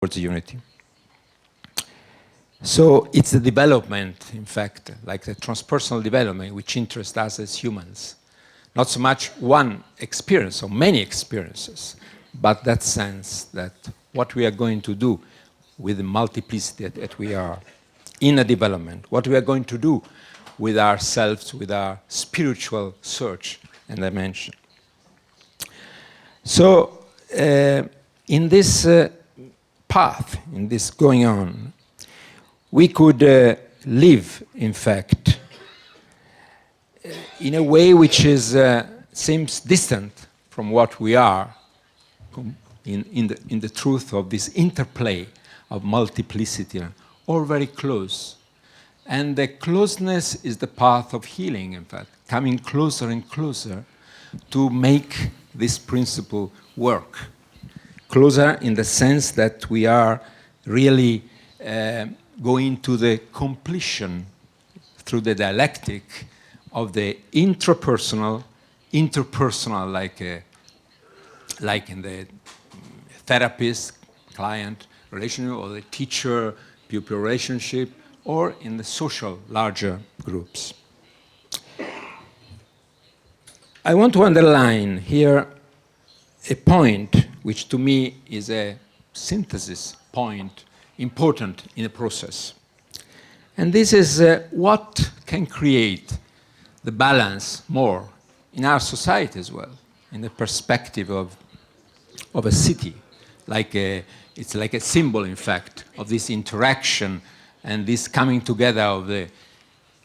towards unity. So it's the development, in fact, like the transpersonal development, which interests us as humans. Not so much one experience or many experiences, but that sense that what we are going to do with the multiplicity that we are in a development, what we are going to do with ourselves, with our spiritual search and dimension. So in this path, in this going on, we could live, in fact, in a way which is, seems distant from what we are in the truth of this interplay of multiplicity, or very close. And the closeness is the path of healing, in fact, coming closer and closer to make this principle work. Closer in the sense that we are really going to the completion through the dialectic of the interpersonal, like in the therapist-client relationship, or the teacher-pupil relationship, or in the social larger groups. I want to underline here a point which to me is a synthesis point important in the process. And this is what can create the balance more in our society as well, in the perspective of a city. It's like a symbol, in fact, of this interaction and this coming together of the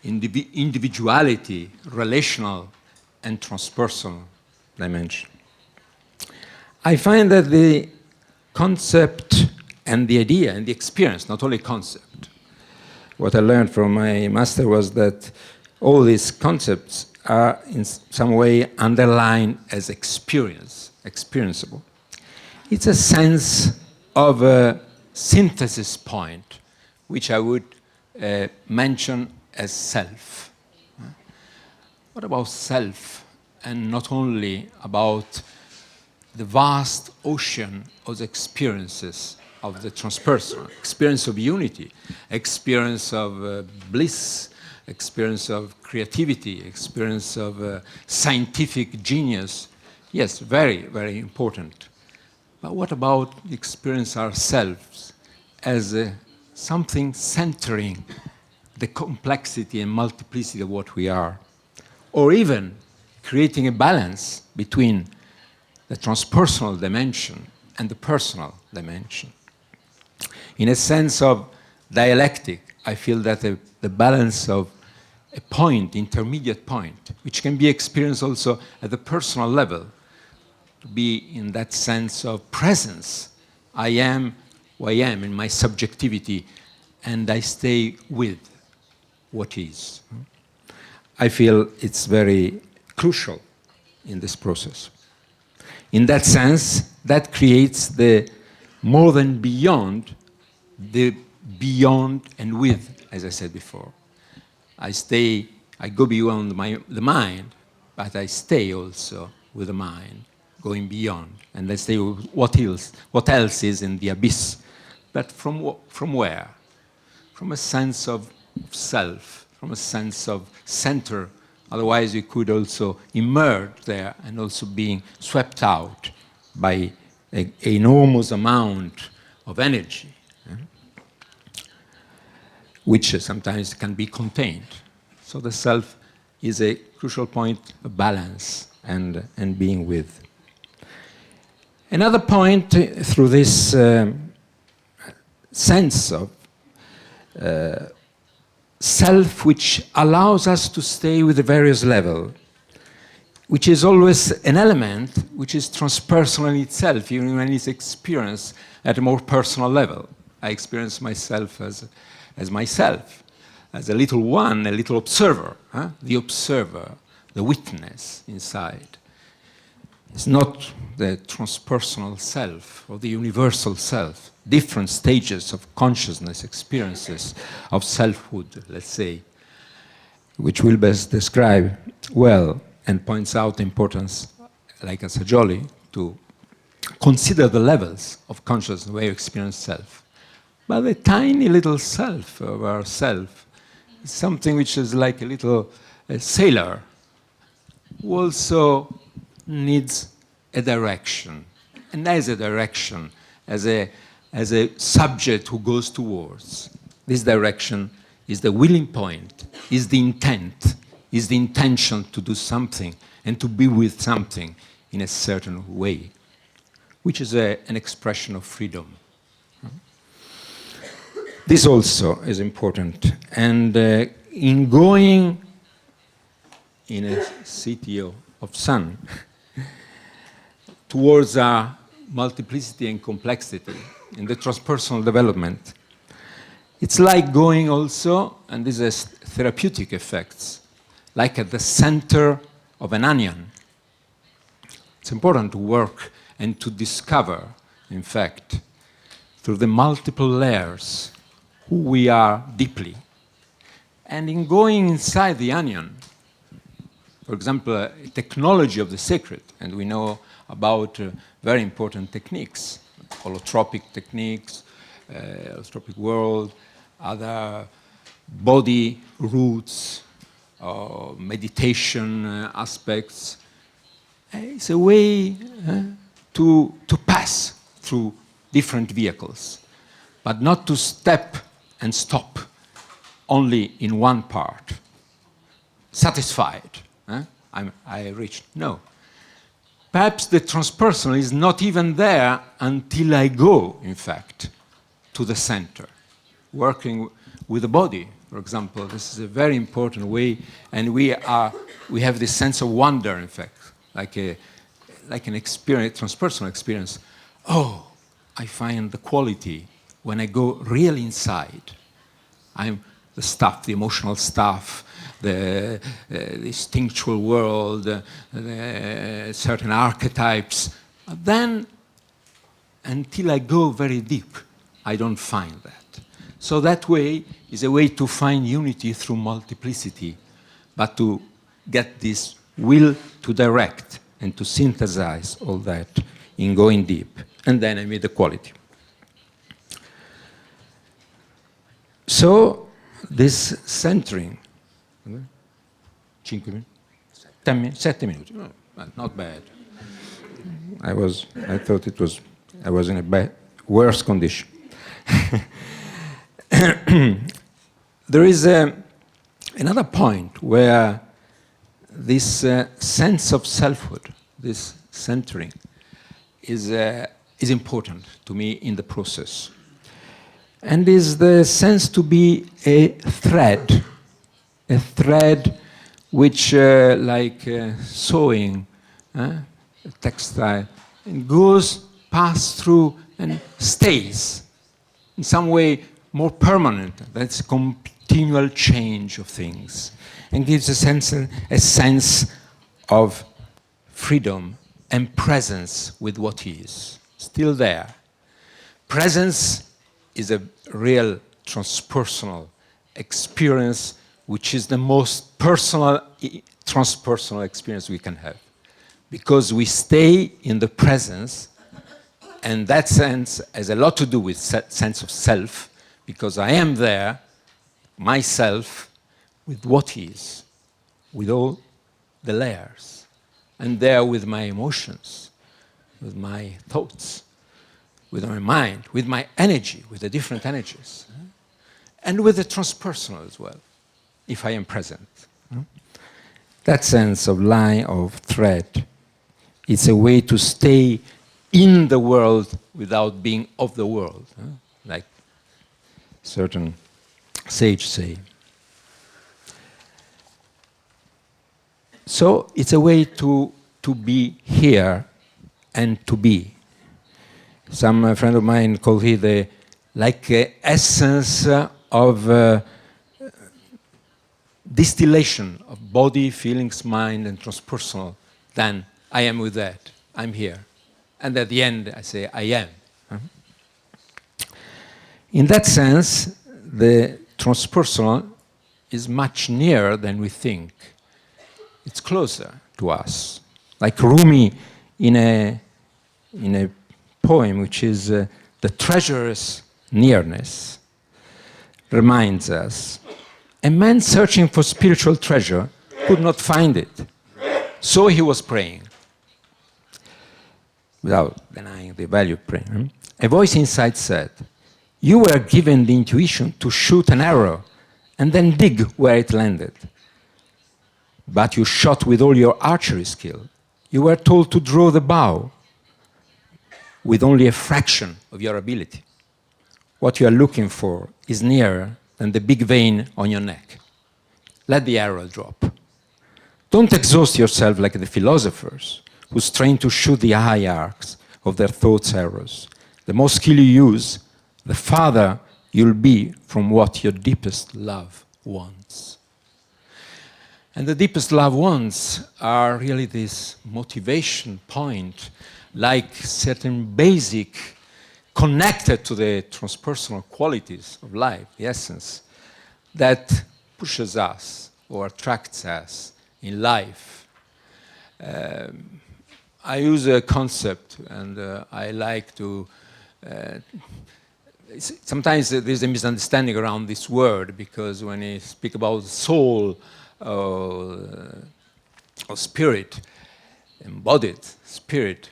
individuality, relational and transpersonal dimension. I find that the concept and the idea and the experience, not only concept. What I learned from my master was that all these concepts are in some way underlined as experienceable. It's a sense of a synthesis point, which I would mention as self. What about self, and not only about the vast ocean of the experiences of the transpersonal, experience of unity, experience of bliss, experience of creativity, experience of scientific genius. Yes, very, very important. But what about experience ourselves as something centering the complexity and multiplicity of what we are, or even creating a balance between the transpersonal dimension and the personal dimension? In a sense of dialectic, I feel that the balance of a point, intermediate point, which can be experienced also at the personal level, to be in that sense of presence. I am who I am in my subjectivity, and I stay with what is. I feel it's very crucial in this process. In that sense, that creates the more than beyond, the beyond and with, as I said before. I go beyond the mind, but I stay also with the mind, going beyond. And I stay with what else is in the abyss. But from where? From a sense of self, from a sense of center. Otherwise, you could also emerge there and also being swept out by an enormous amount of energy, which sometimes can be contained. So the self is a crucial point of balance and being with. Another point through this sense of self, which allows us to stay with the various level, which is always an element which is transpersonal in itself, even when it's experienced at a more personal level. I experience myself as myself, as a little one, a little observer, the observer, the witness inside. It's not the transpersonal self or the universal self, different stages of consciousness, experiences of selfhood, let's say, which will best describe well and points out the importance, like Assagioli, to consider the levels of consciousness where you experience self. But the tiny little self of ourself is something which is like a little sailor who also needs a direction. And there is a direction as a subject who goes towards. This direction is the willing point, is the intent, is the intention to do something and to be with something in a certain way, which is an expression of freedom. This also is important. And in going in a city of sun towards multiplicity and complexity in the transpersonal development, it's like going also, and this has therapeutic effects, like at the center of an onion. It's important to work and to discover, in fact, through the multiple layers, who we are deeply. And in going inside the onion, for example, technology of the sacred, and we know about very important techniques, holotropic techniques, holotropic world, other body roots, meditation aspects. It's a way to pass through different vehicles, but not to step and stop only in one part. Satisfied, I reached. No. Perhaps the transpersonal is not even there until I go, in fact, to the center. Working with the body, for example, this is a very important way, and we have this sense of wonder, in fact, like an experience, transpersonal experience. Oh, I find the quality when I go really inside. I'm the stuff, the emotional stuff, the instinctual world, the certain archetypes. But then, until I go very deep, I don't find that. So that way is a way to find unity through multiplicity, but to get this will to direct and to synthesize all that in going deep. And then I made the quality. So this centering, 5 minutes? 7 minutes. Not bad. I was in a worse condition. There is another point where this sense of selfhood, this centering, is important to me in the process. And is the sense to be a thread which, like sewing, a textile, and goes, pass through, and stays in some way more permanent. That's a continual change of things, and gives a sense of freedom and presence with what is still there. Presence is a real transpersonal experience, which is the most personal, transpersonal experience we can have. Because we stay in the presence, and that sense has a lot to do with sense of self, because I am there, myself, with what is, with all the layers, and there with my emotions, with my thoughts, with my mind, with my energy, with the different energies, and with the transpersonal as well, if I am present. That sense of line, of thread, it's a way to stay in the world without being of the world, like certain sages say. So it's a way to be here and to be. Some friend of mine called it the essence of distillation of body, feelings, mind, and transpersonal. Then I am with that. I'm here. And at the end, I say, I am. In that sense, the transpersonal is much nearer than we think. It's closer to us. Like Rumi in in a poem which is The Treasurer's Nearness, reminds us, a man searching for spiritual treasure could not find it, so he was praying, without denying the value of prayer. A voice inside said, you were given the intuition to shoot an arrow and then dig where it landed. But you shot with all your archery skill. You were told to draw the bow with only a fraction of your ability. What you are looking for is nearer than the big vein on your neck. Let the arrow drop. Don't exhaust yourself like the philosophers who strain to shoot the high arcs of their thoughts' arrows. The more skill you use, the farther you'll be from what your deepest love wants. And the deepest love wants are really this motivation point, like certain basic, connected to the transpersonal qualities of life, the essence, that pushes us or attracts us in life. I use a concept, and I like to sometimes there's a misunderstanding around this word, because when you speak about soul or spirit, embodied spirit,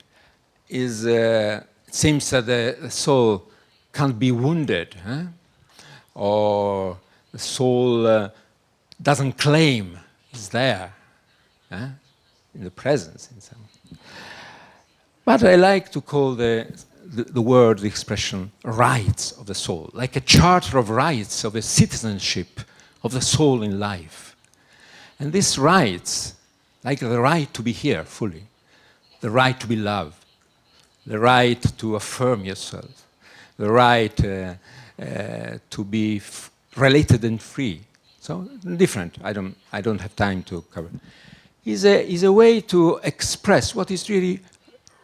it seems that the soul can't be wounded, or the soul doesn't claim it's there, in the presence. In some. But I like to call the word, the expression, rights of the soul, like a charter of rights of a citizenship of the soul in life. And these rights, like the right to be here fully, the right to be loved, the right to affirm yourself, the right to be related and free. So different. I don't have time to cover. Is a way to express what is really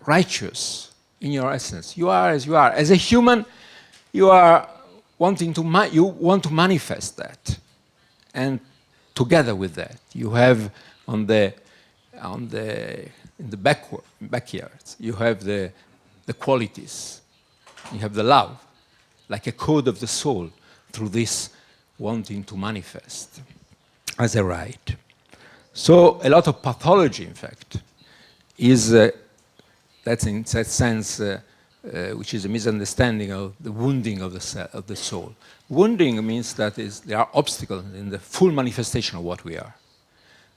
righteous in your essence. You are as you are. As a human, you are wanting to you want to manifest that, and together with that, you have in the backyards, you have the qualities, you have the love, like a code of the soul, through this wanting to manifest as a right. So a lot of pathology, in fact, is that's in that sense, which is a misunderstanding of the wounding of the soul. Wounding means that there are obstacles in the full manifestation of what we are.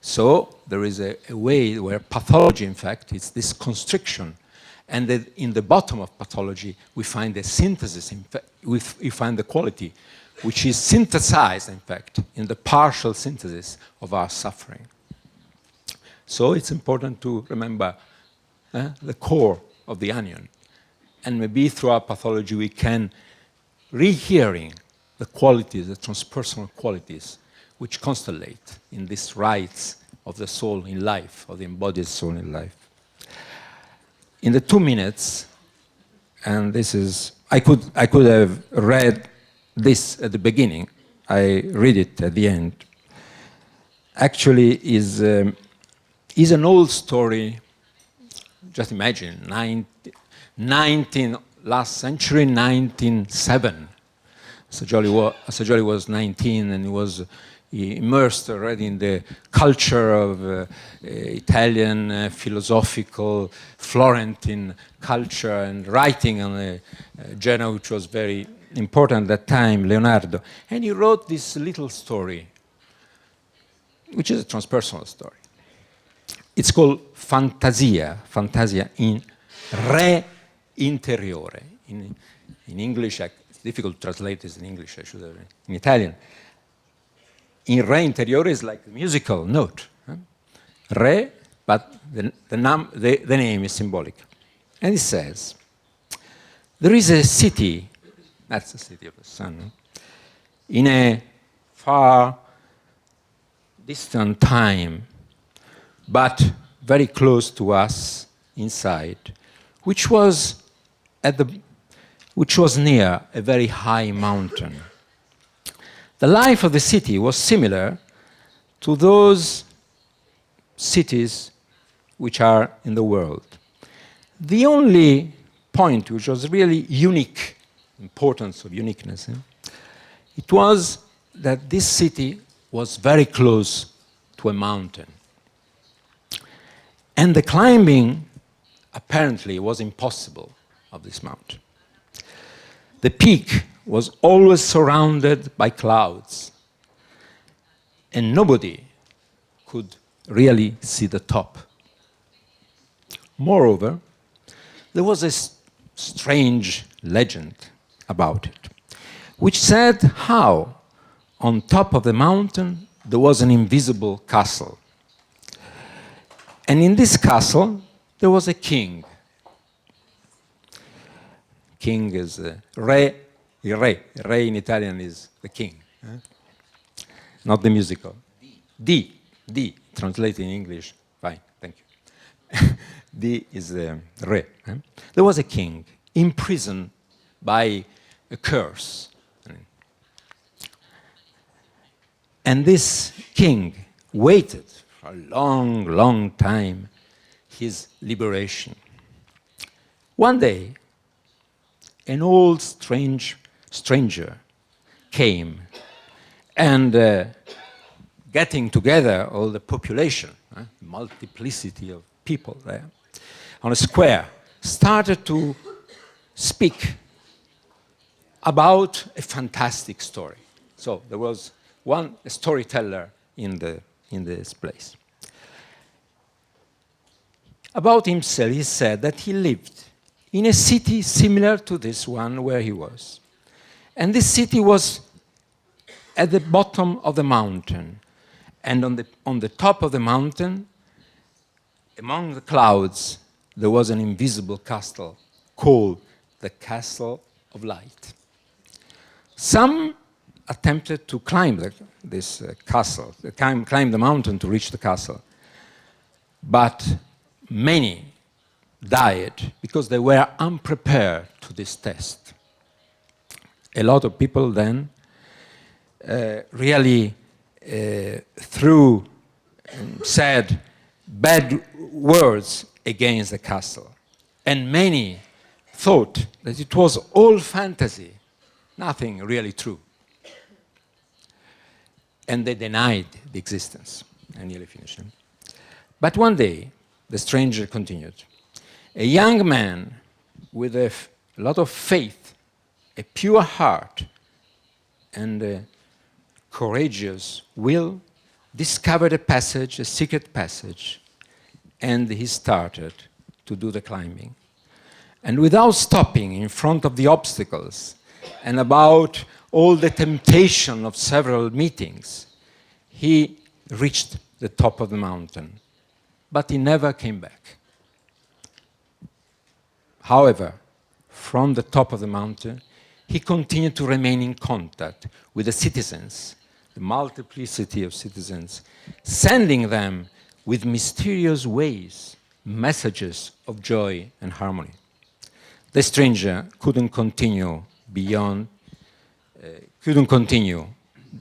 So there is a way where pathology, in fact, is this constriction. And that in the bottom of pathology, we find a synthesis, we find the quality, which is synthesized, in fact, in the partial synthesis of our suffering. So it's important to remember the core of the onion. And maybe through our pathology, we can rehearing the qualities, the transpersonal qualities, which constellate in these rights of the soul in life, of the embodied soul in life. In the 2 minutes, and this is, I could have read this at the beginning. I read it at the end. Actually, is an old story. Just imagine, last century, 1907. Assagioli was 19, and he was immersed already in the culture of Italian philosophical Florentine culture, and writing on a journal which was very important at that time, Leonardo. And he wrote this little story, which is a transpersonal story. It's called Fantasia in re interiore. In English, it's difficult to translate this in English, I should have in Italian. In re interiore is like the musical note. Re, but the name is symbolic. And it says, there is a city, that's the city of the sun, in a far distant time, but very close to us inside, which was near a very high mountain. The life of the city was similar to those cities which are in the world. The only point which was really unique, importance of uniqueness, it was that this city was very close to a mountain. And the climbing apparently was impossible of this mountain. The peak was always surrounded by clouds, and nobody could really see the top. Moreover, there was a strange legend about it, which said how on top of the mountain there was an invisible castle. And in this castle there was a king. King is re, il re in Italian is the king, not the musical. D, translated in English, fine, thank you. D is re. There was a king imprisoned by a curse. And this king waited for a long, long time his liberation. One day, an old stranger came and getting together all the population, multiplicity of people there, on a square, started to speak about a fantastic story. So there was a storyteller in this place. About himself, he said that he lived in a city similar to this one where he was. And this city was at the bottom of the mountain. And on the top of the mountain, among the clouds, there was an invisible castle called the Castle of Light. Some attempted to climb this castle, climb the mountain to reach the castle. But many died because they were unprepared to this test. A lot of people then really said bad words against the castle. And many thought that it was all fantasy, nothing really true. And they denied the existence. I nearly finished. But one day, the stranger continued. A young man with a lot of faith, a pure heart, and a courageous will discovered a passage, a secret passage, and he started to do the climbing. And without stopping in front of the obstacles and about all the temptation of several meetings, he reached the top of the mountain. But he never came back. However, from the top of the mountain, he continued to remain in contact with the citizens, the multiplicity of citizens, sending them with mysterious ways messages of joy and harmony. The stranger couldn't continue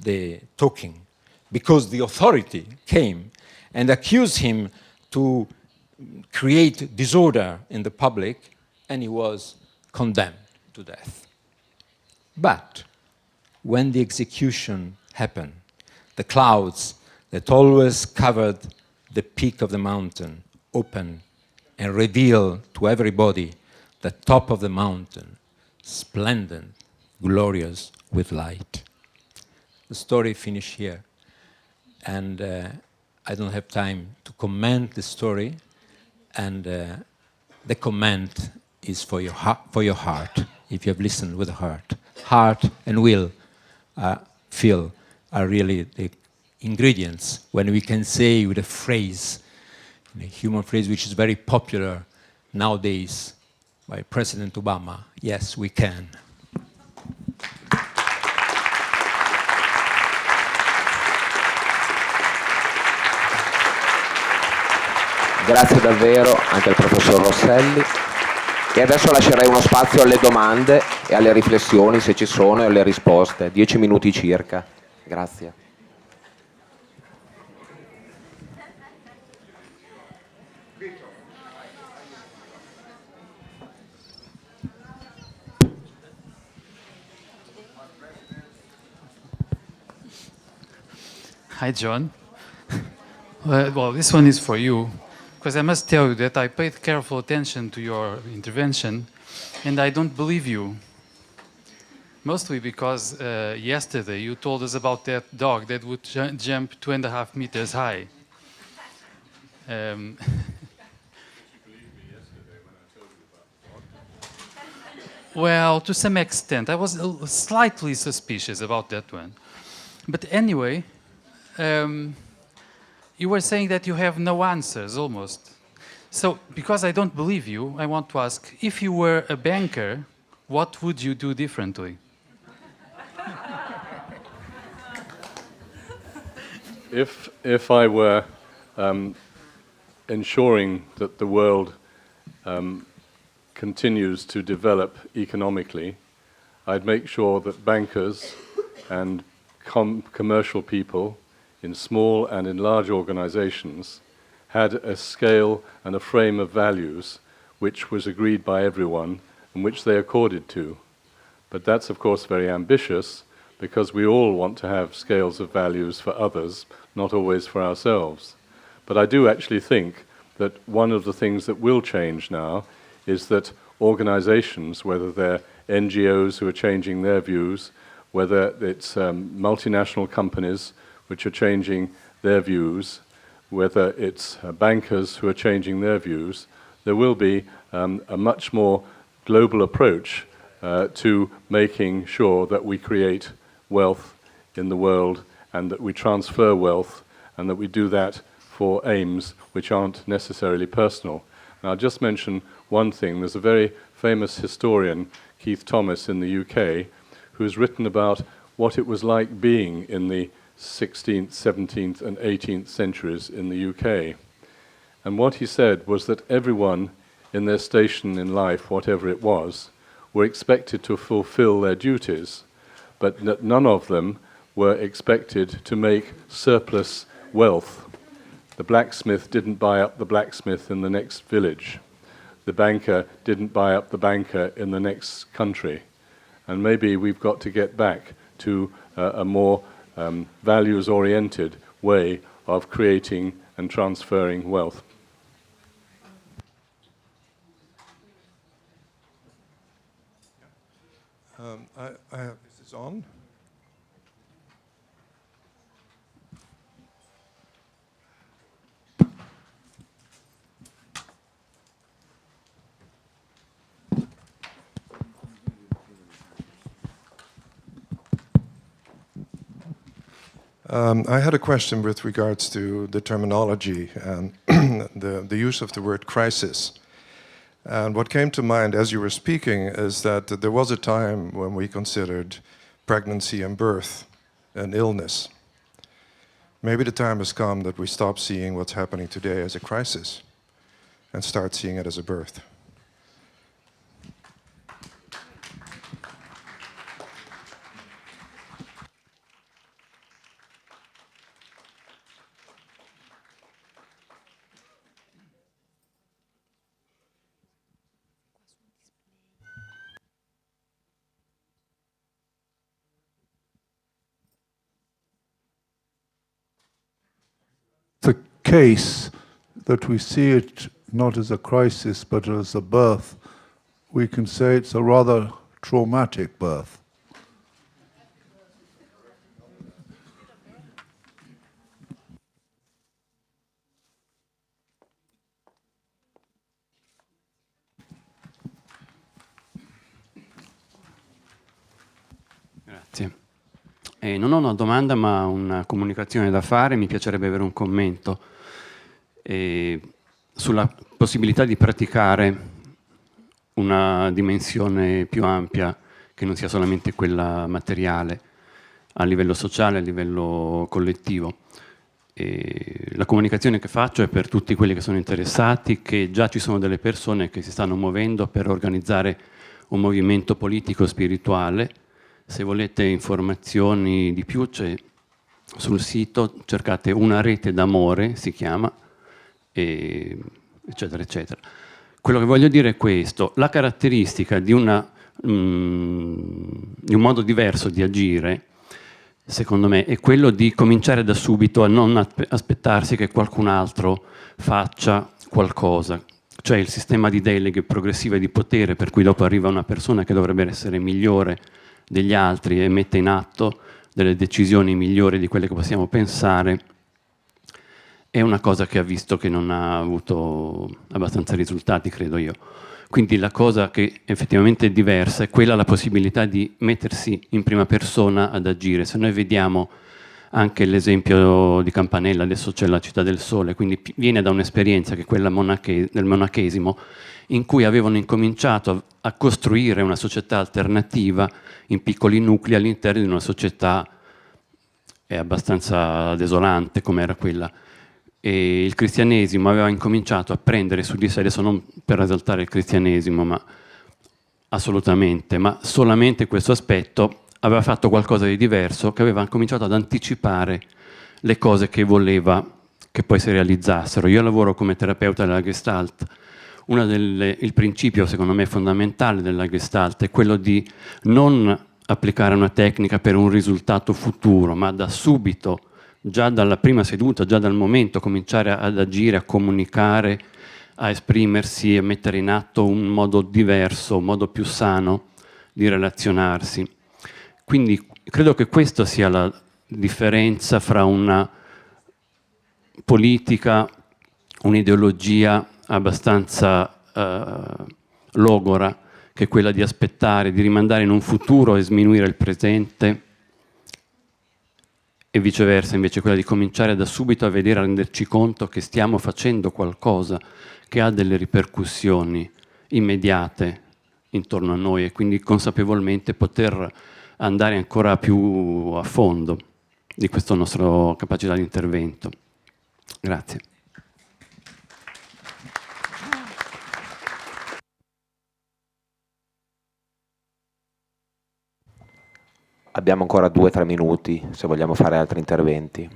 the talking because the authority came and accused him to create disorder in the public, and he was condemned to death. But when the execution happened, the clouds that always covered the peak of the mountain opened and revealed to everybody the top of the mountain, splendid, glorious with light. The story finished here, and I don't have time to comment the story, and the comment is for your heart, if you have listened with the heart. Heart and will, feel, are really the ingredients when we can say with a phrase, a human phrase which is very popular nowadays by President Obama, yes, we can. Grazie davvero anche al professor Rosselli. E adesso lascerei uno spazio alle domande e alle riflessioni, se ci sono, e alle risposte. 10 minuti circa. Grazie. Hi, John. Well, this one is for you, because I must tell you that I paid careful attention to your intervention, and I don't believe you. Mostly because yesterday you told us about that dog that would jump 2.5 meters high. Well, to some extent. I was slightly suspicious about that one. But anyway, you were saying that you have no answers, almost. So, because I don't believe you, I want to ask, if you were a banker, what would you do differently? If I were ensuring that the world continues to develop economically, I'd make sure that bankers and commercial people in small and in large organizations had a scale and a frame of values which was agreed by everyone and which they accorded to. But that's of course very ambitious, because we all want to have scales of values for others, not always for ourselves. But I do actually think that one of the things that will change now is that organizations, whether they're NGOs who are changing their views, whether it's multinational companies which are changing their views, whether it's bankers who are changing their views, there will be a much more global approach to making sure that we create wealth in the world and that we transfer wealth and that we do that for aims which aren't necessarily personal. Now, I'll just mention one thing. There's a very famous historian, Keith Thomas, in the UK, who's written about what it was like being in the 16th, 17th and 18th centuries in the UK. And what he said was that everyone in their station in life, whatever it was, were expected to fulfill their duties, but that none of them were expected to make surplus wealth. The blacksmith didn't buy up the blacksmith in the next village. The banker didn't buy up the banker in the next country. And maybe we've got to get back to a more values-oriented way of creating and transferring wealth. Is this on? I had a question with regards to the terminology and the use of the word crisis. And what came to mind as you were speaking is that there was a time when we considered pregnancy and birth an illness. Maybe the time has come that we stop seeing what's happening today as a crisis and start seeing it as a birth. The case that we see it not as a crisis but as a birth, we can say it's a rather traumatic birth. Grazie. Non ho una domanda ma una comunicazione da fare, mi piacerebbe avere un commento sulla possibilità di praticare una dimensione più ampia che non sia solamente quella materiale, a livello sociale, a livello collettivo. La comunicazione che faccio è per tutti quelli che sono interessati, che già ci sono delle persone che si stanno muovendo per organizzare un movimento politico spirituale. Se volete informazioni di più, c'è sul sito, cercate Una rete d'amore, si chiama, eccetera, eccetera. Quello che voglio dire è questo: la caratteristica di un modo diverso di agire secondo me, è quello di cominciare da subito a non aspettarsi che qualcun altro faccia qualcosa. Cioè il sistema di deleghe progressive di potere, per cui dopo arriva una persona che dovrebbe essere migliore degli altri e mette in atto delle decisioni migliori di quelle che possiamo pensare, è una cosa che ha visto che non ha avuto abbastanza risultati, credo io. Quindi la cosa che effettivamente è diversa è quella, la possibilità di mettersi in prima persona ad agire. Se noi vediamo anche l'esempio di Campanella, adesso c'è la Città del Sole, quindi viene da un'esperienza che è quella del monachesimo, in cui avevano incominciato a costruire una società alternativa in piccoli nuclei all'interno di una società abbastanza desolante come era quella. E il cristianesimo aveva incominciato a prendere su di sé, adesso non per esaltare il cristianesimo, ma assolutamente, ma solamente questo aspetto, aveva fatto qualcosa di diverso, che aveva cominciato ad anticipare le cose che voleva che poi si realizzassero. Io lavoro come terapeuta della Gestalt. Il principio, secondo me, fondamentale della Gestalt è quello di non applicare una tecnica per un risultato futuro, ma da subito, già dalla prima seduta, già dal momento, cominciare ad agire, a comunicare, a esprimersi, a mettere in atto un modo diverso, un modo più sano di relazionarsi. Quindi credo che questa sia la differenza fra una politica, un'ideologia abbastanza logora, che è quella di aspettare, di rimandare in un futuro e sminuire il presente, e viceversa invece quella di cominciare da subito a vedere, a renderci conto che stiamo facendo qualcosa che ha delle ripercussioni immediate intorno a noi, e quindi consapevolmente poter andare ancora più a fondo di questa nostra capacità di intervento. Grazie. Abbiamo ancora 2-3 minuti se vogliamo fare altri interventi.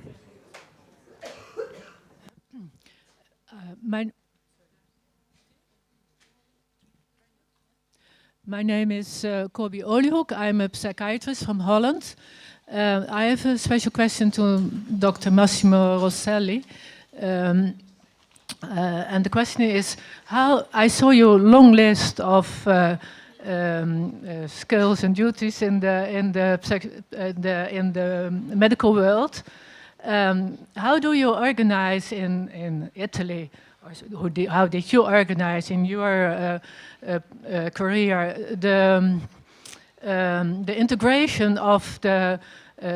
My name is Corby Oliehoek. I'm a psychiatrist from Holland. I have a special question to Dr. Massimo Rosselli. And the question is, how I saw your long list of skills and duties in the medical world. How do you organize in Italy? How did you organize in your career the integration of the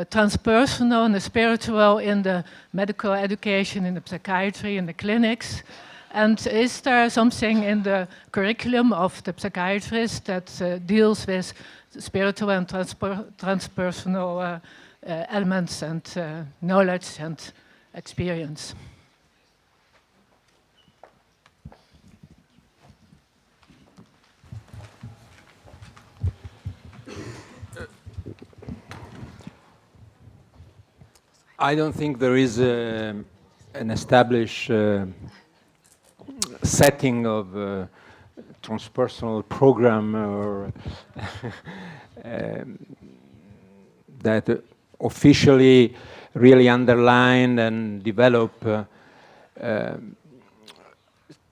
transpersonal and the spiritual in the medical education, in the psychiatry, in the clinics? And is there something in the curriculum of the psychiatrist that deals with spiritual and transpersonal elements and knowledge and experience? I don't think there is an established setting of transpersonal program or that officially really underlined and develop,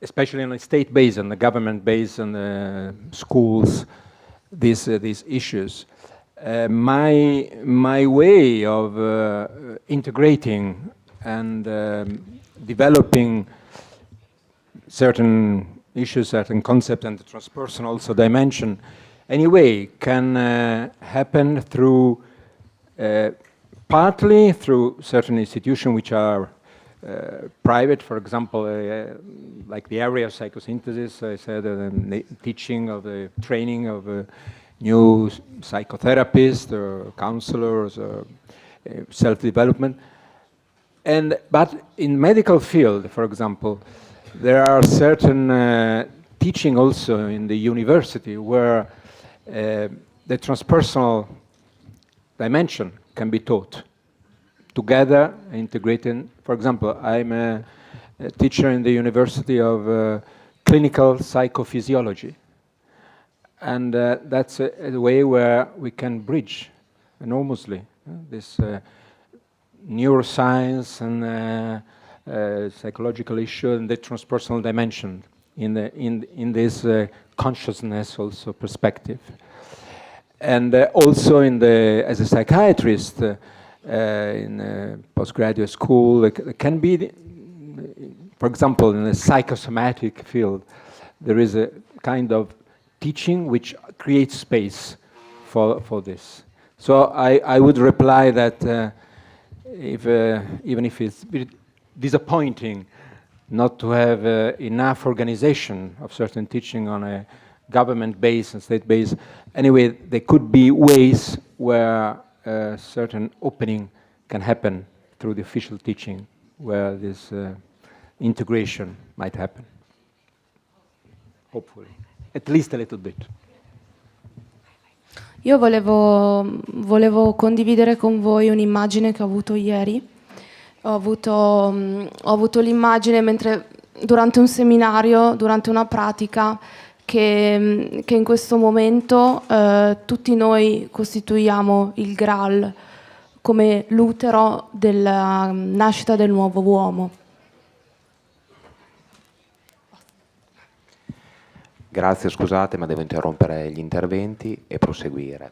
especially on a state base and the government base and the schools, these issues. My way of integrating and developing certain issues, certain concepts, and the transpersonal also dimension, anyway, can happen through, partly through certain institutions which are private, for example, like the area of psychosynthesis, I said, the teaching of the training of new psychotherapists or counselors or self-development. But in medical field, for example, there are certain teaching also in the university where the transpersonal dimension can be taught together, integrating. For example, I'm a teacher in the University of Clinical Psychophysiology, and that's a way where we can bridge enormously this neuroscience and psychological issue and the transpersonal dimension in this consciousness also perspective. And also as a psychiatrist in postgraduate school, it can be, for example, in the psychosomatic field, there is a kind of teaching which creates space for this. So I would reply that even if it's disappointing not to have enough organization of certain teaching on a government base and state base, anyway, there could be ways where a certain opening can happen through the official teaching, where this integration might happen. Hopefully, at least a little bit. Io volevo condividere con voi un'immagine che ho avuto ieri. Ho avuto l'immagine durante un seminario, durante una pratica, che in questo momento tutti noi costituiamo il Graal come l'utero della nascita del nuovo uomo. Grazie, scusate, ma devo interrompere gli interventi e proseguire.